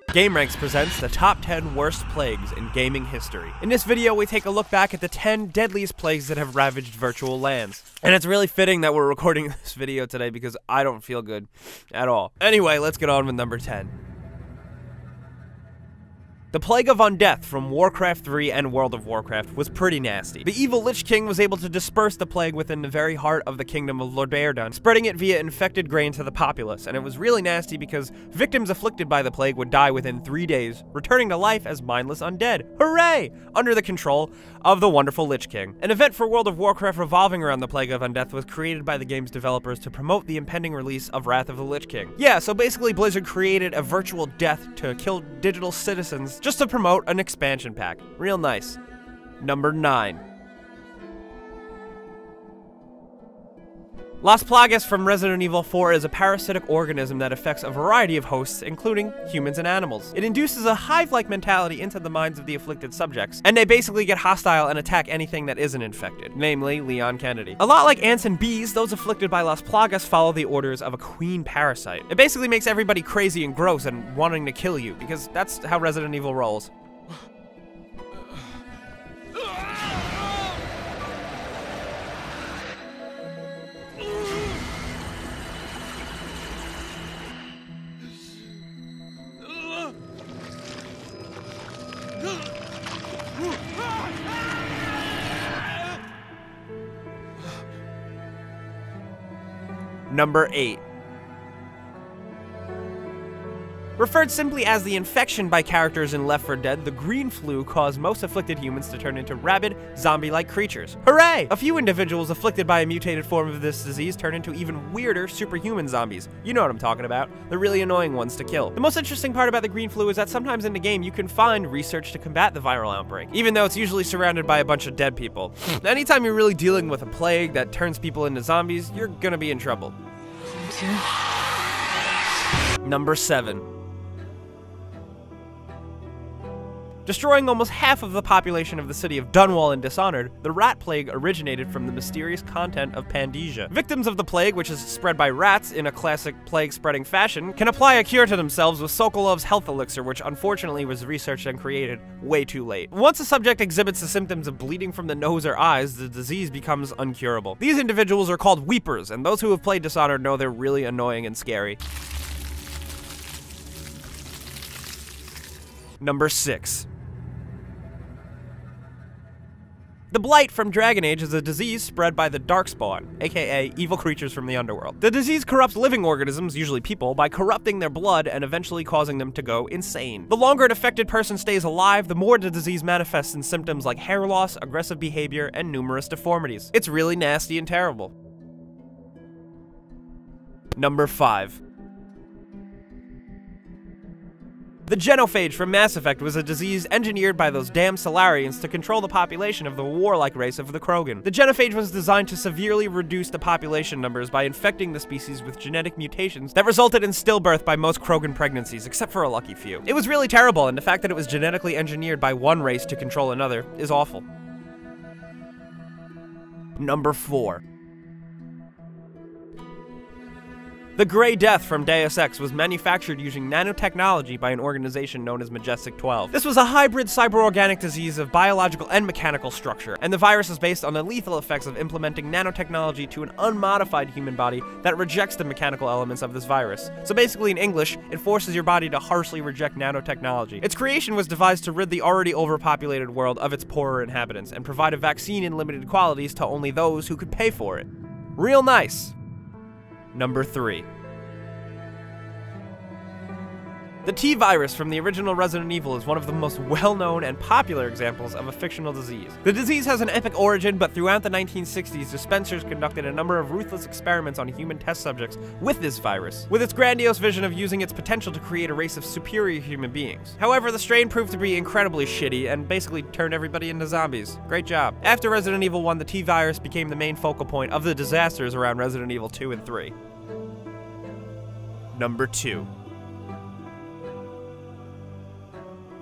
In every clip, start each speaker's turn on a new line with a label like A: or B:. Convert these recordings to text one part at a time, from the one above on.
A: Gameranx presents the top 10 worst plagues in gaming history. In this video, we take a look back at the 10 deadliest plagues that have ravaged virtual lands. And it's really fitting that we're recording this video today because I don't feel good at all. Anyway, let's get on with number 10. The Plague of Undeath from Warcraft 3 and World of Warcraft was pretty nasty. The evil Lich King was able to disperse the plague within the very heart of the kingdom of Lord Baerdon, spreading it via infected grain to the populace, and it was really nasty because victims afflicted by the plague would die within 3 days, returning to life as mindless undead. Hooray! Under the control of the wonderful Lich King. An event for World of Warcraft revolving around the Plague of Undeath was created by the game's developers to promote the impending release of Wrath of the Lich King. Yeah, so basically Blizzard created a virtual death to kill digital citizens just to promote an expansion pack. Real nice. Number 9. Las Plagas from Resident Evil 4 is a parasitic organism that affects a variety of hosts, including humans and animals. It induces a hive-like mentality into the minds of the afflicted subjects, and they basically get hostile and attack anything that isn't infected, namely Leon Kennedy. A lot like ants and bees, those afflicted by Las Plagas follow the orders of a queen parasite. It basically makes everybody crazy and gross and wanting to kill you, because that's how Resident Evil rolls. Number 8. Referred simply as the infection by characters in Left 4 Dead, the green flu caused most afflicted humans to turn into rabid, zombie-like creatures. Hooray! A few individuals afflicted by a mutated form of this disease turn into even weirder superhuman zombies. You know what I'm talking about. The really annoying ones to kill. The most interesting part about the green flu is that sometimes in the game you can find research to combat the viral outbreak, even though it's usually surrounded by a bunch of dead people. Anytime you're really dealing with a plague that turns people into zombies, you're gonna be in trouble. Number 7. Destroying almost half of the population of the city of Dunwall in Dishonored, the rat plague originated from the mysterious content of Pandesia. Victims of the plague, which is spread by rats in a classic plague-spreading fashion, can apply a cure to themselves with Sokolov's health elixir, which unfortunately was researched and created way too late. Once a subject exhibits the symptoms of bleeding from the nose or eyes, the disease becomes uncurable. These individuals are called Weepers, and those who have played Dishonored know they're really annoying and scary. Number 6. The Blight from Dragon Age is a disease spread by the Darkspawn, aka evil creatures from the underworld. The disease corrupts living organisms, usually people, by corrupting their blood and eventually causing them to go insane. The longer an affected person stays alive, the more the disease manifests in symptoms like hair loss, aggressive behavior, and numerous deformities. It's really nasty and terrible. Number 5. The Genophage from Mass Effect was a disease engineered by those damn Solarians to control the population of the warlike race of the Krogan. The Genophage was designed to severely reduce the population numbers by infecting the species with genetic mutations that resulted in stillbirth by most Krogan pregnancies, except for a lucky few. It was really terrible, and the fact that it was genetically engineered by one race to control another is awful. Number 4. The Grey Death from Deus Ex was manufactured using nanotechnology by an organization known as Majestic 12. This was a hybrid cyber-organic disease of biological and mechanical structure, and the virus is based on the lethal effects of implementing nanotechnology to an unmodified human body that rejects the mechanical elements of this virus. So basically, in English, it forces your body to harshly reject nanotechnology. Its creation was devised to rid the already overpopulated world of its poorer inhabitants, and provide a vaccine in limited quantities to only those who could pay for it. Real nice. Number 3. The Tvirus from the original Resident Evil is one of the most well-known and popular examples of a fictional disease. The disease has an epic origin, but throughout the 1960s, dispensers conducted a number of ruthless experiments on human test subjects with this virus, with its grandiose vision of using its potential to create a race of superior human beings. However, the strain proved to be incredibly shitty and basically turned everybody into zombies. Great job. After Resident Evil 1, the Tvirus became the main focal point of the disasters around Resident Evil 2 and 3. Number 2.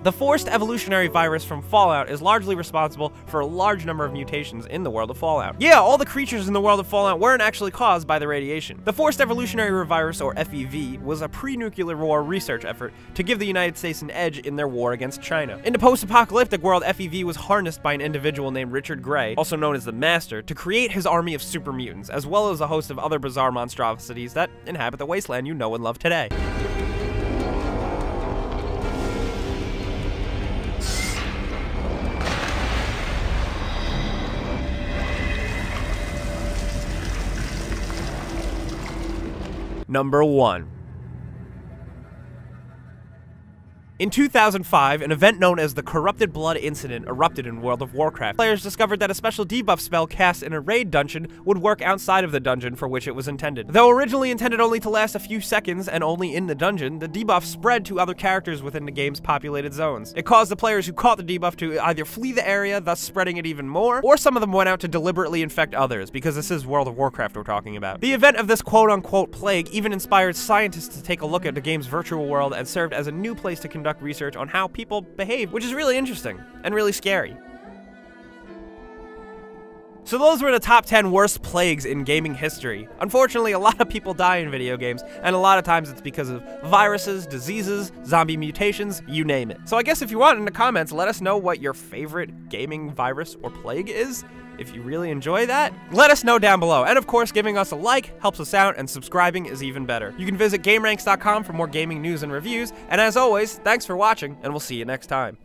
A: The forced evolutionary virus from Fallout is largely responsible for a large number of mutations in the world of Fallout. Yeah, all the creatures in the world of Fallout weren't actually caused by the radiation. The forced evolutionary virus, or FEV, was a pre-nuclear war research effort to give the United States an edge in their war against China. In the post-apocalyptic world, FEV was harnessed by an individual named Richard Gray, also known as the Master, to create his army of super mutants, as well as a host of other bizarre monstrosities that inhabit the wasteland you know and love today. Number 1. In 2005, an event known as the Corrupted Blood Incident erupted in World of Warcraft. Players discovered that a special debuff spell cast in a raid dungeon would work outside of the dungeon for which it was intended. Though originally intended only to last a few seconds and only in the dungeon, the debuff spread to other characters within the game's populated zones. It caused the players who caught the debuff to either flee the area, thus spreading it even more, or some of them went out to deliberately infect others, because this is World of Warcraft we're talking about. The event of this quote-unquote plague even inspired scientists to take a look at the game's virtual world and served as a new place to conduct research on how people behave, which is really interesting and really scary. So those were the top 10 worst plagues in gaming history. Unfortunately, a lot of people die in video games, and a lot of times it's because of viruses, diseases, zombie mutations, you name it. So I guess if you want, in the comments, let us know what your favorite gaming virus or plague is. If you really enjoy that, let us know down below. And of course, giving us a like helps us out, and subscribing is even better. You can visit gameranx.com for more gaming news and reviews, and as always, thanks for watching, and we'll see you next time.